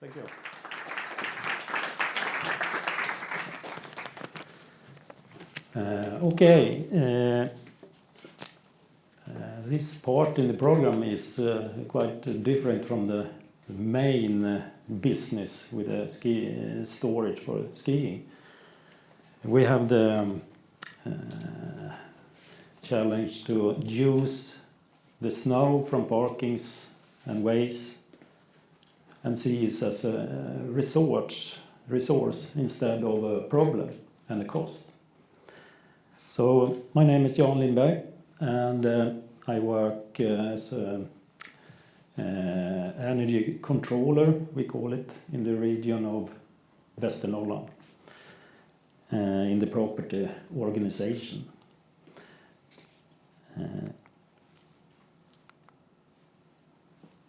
Thank you. This part in the program is quite different from the main business with the ski storage for skiing. We have the challenge to use the snow from parkings and ways and see it as a resource instead of a problem and a cost. So my name is Lindberg, and I work as an energy controller, we call it, in the region of Västernorrland, in the property organization.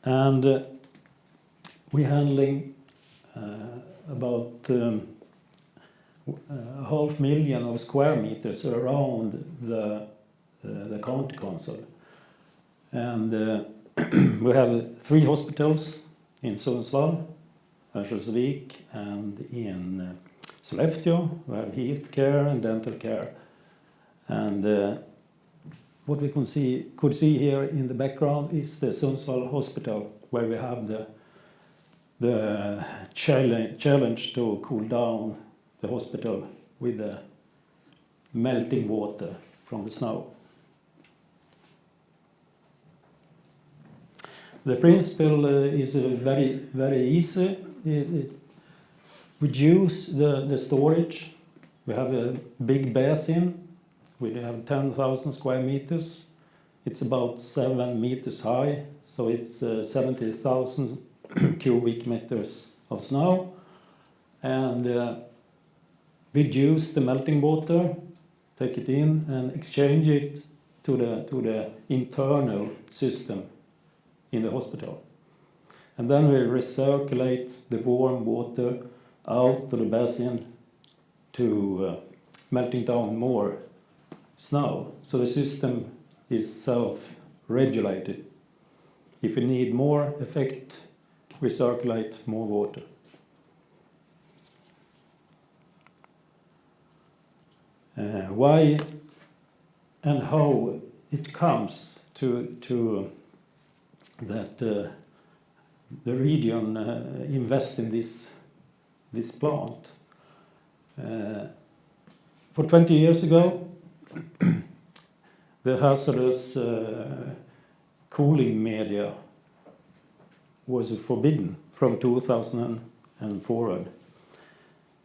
And we're handling about 500,000 of square meters around the county council. And we have 3 hospitals in Sundsvall, Östersund-Trondheim, and in Sollefteå. We have health care and dental care. And what we could see here in the background is the Sundsvall hospital, where we have the challenge to cool down the hospital with the melting water from the snow. The principle is very, very easy. We use the storage. We have a big basin. We have 10,000 square meters. It's about 7 meters high, so it's 70,000 cubic meters of snow. And we use the melting water, take it in, and exchange it to the internal system in the hospital. And then we recirculate the warm water out to the basin to melting down more snow. So the system is self-regulated. If we need more effect, we circulate more water. Why and how it comes to that the region invest in this plant. For 20 years ago, the hazardous cooling media was forbidden from 2000 and forward.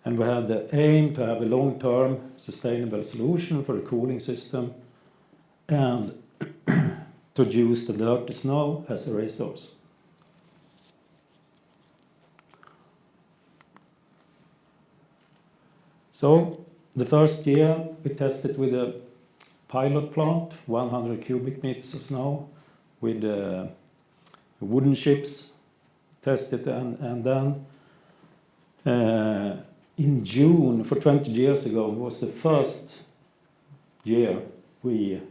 And we had the aim to have a long-term sustainable solution for the cooling system and to use the dirty snow as a resource. So the first year we tested with a pilot plant, 100 cubic meters of snow, with wooden ships, tested, and then in June, for 20 years ago, was the first year we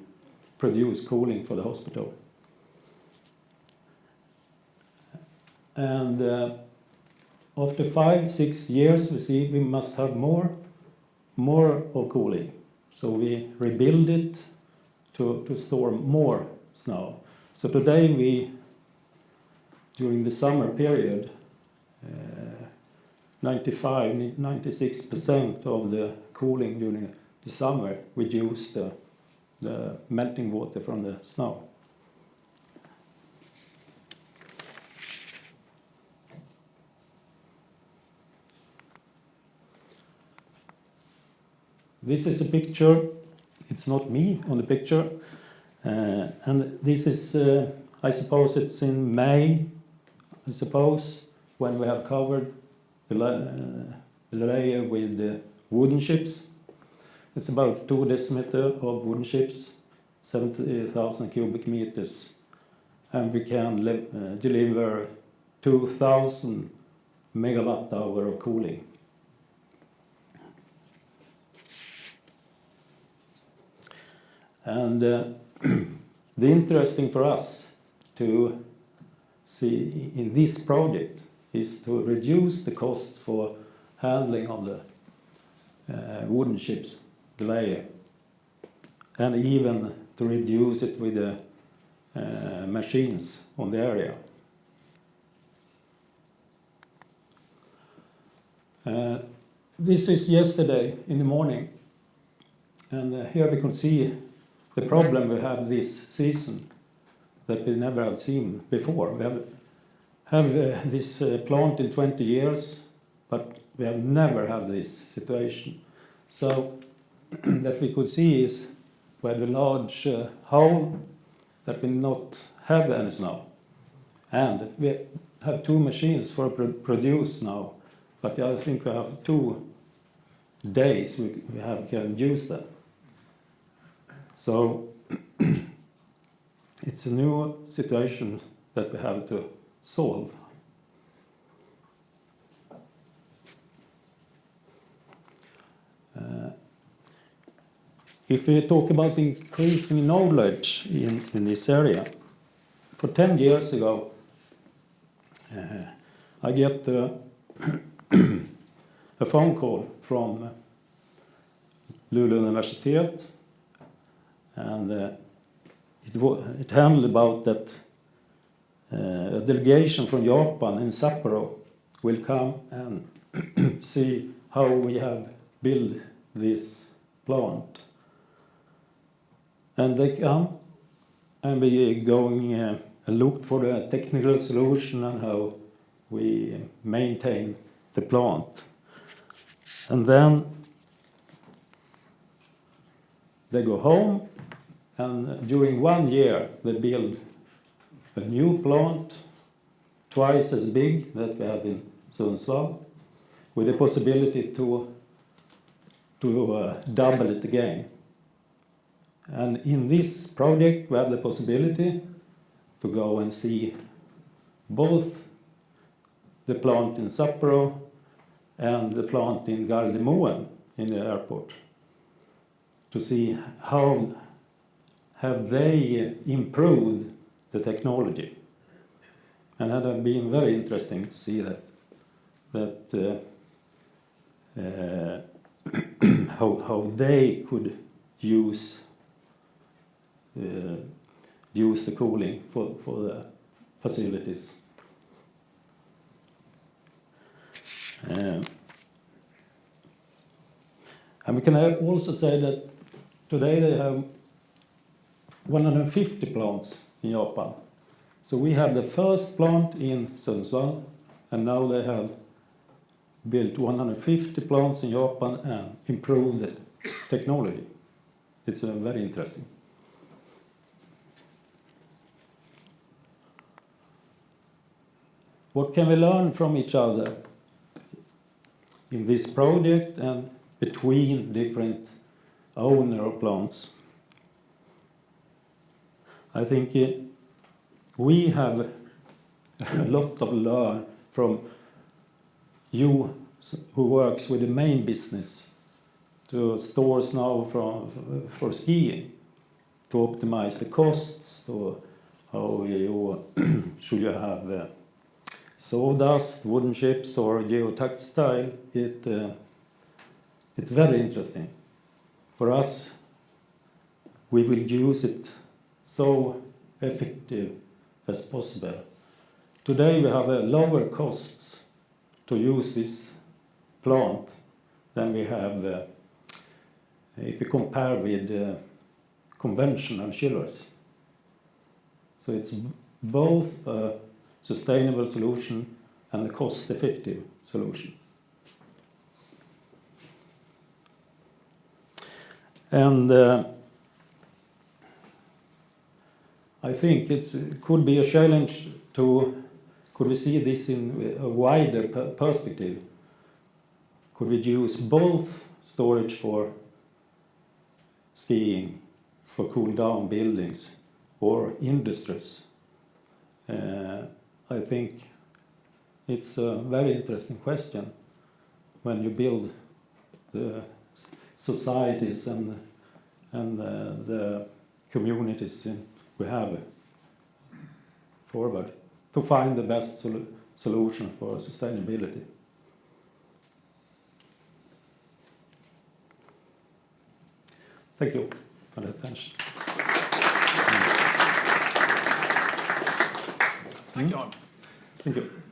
produced cooling for the hospital. And after 5-6 years, we see we must have more of cooling. So we rebuild it to store more snow. So today during the summer period, 95-96% of the cooling during the summer, we use the melting water from the snow. This is a picture. It's not me on the picture. And this is, I suppose it's in May, I suppose, when we have covered the layer with the wooden chips. It's about 2 decimeter of wooden chips, 70,000 cubic meters, and we can deliver 2,000 megawatt hour of cooling. And the interesting for us to see in this project is to reduce the costs for handling of the wooden chips, the layer, and even to reduce it with the machines on the area. This is yesterday in the morning, and here we can see the problem we have this season that we never have seen before. We have this plant in 20 years, but we have never had this situation. So that we could see is we have a large hole that we not have any snow. And we have 2 machines for produce now, but I think we have 2 days we can use them. So it's a new situation that we have to solve. If we talk about increasing knowledge in this area, for 10 years ago, I get a phone call from Luleå Universitet, and it handled about that a delegation from Japan in Sapporo will come and see how we have built this plant. And they come and we going and look for the technical solution and how we maintain the plant. And then they go home, and during 1 year they build a new plant twice as big that we have in Sundsvall, with the possibility to double it again. And in this project we have the possibility to go and see both the plant in Sapporo and the plant in Gardermoen in the airport, to see how have they improved the technology. And it has been very interesting to see that how they could use the cooling for the facilities. And we can also say that today they have 150 plants in Japan. So we have the first plant in Sundsvall, and now they have built 150 plants in Japan and improved the technology. It's very interesting. What can we learn from each other in this project and between different owners of plants? I think we have a lot to learn from you who works with the main business to stores now for skiing, to optimize the costs, to how you should you have sawdust, wooden chips or geotextile. It's very interesting. For us, we will use it so effective as possible. Today we have a lower costs to use this plant than we have if you compare with conventional chillers. So it's both a sustainable solution and a cost-effective solution. And I think it could be a challenge could we see this in a wider perspective? Could we use both storage for skiing, for cool down buildings, or industries? I think it's a very interesting question when you build the societies and the communities we have forward, to find the best solution for sustainability. Thank you for the attention. Thank you. Thank you.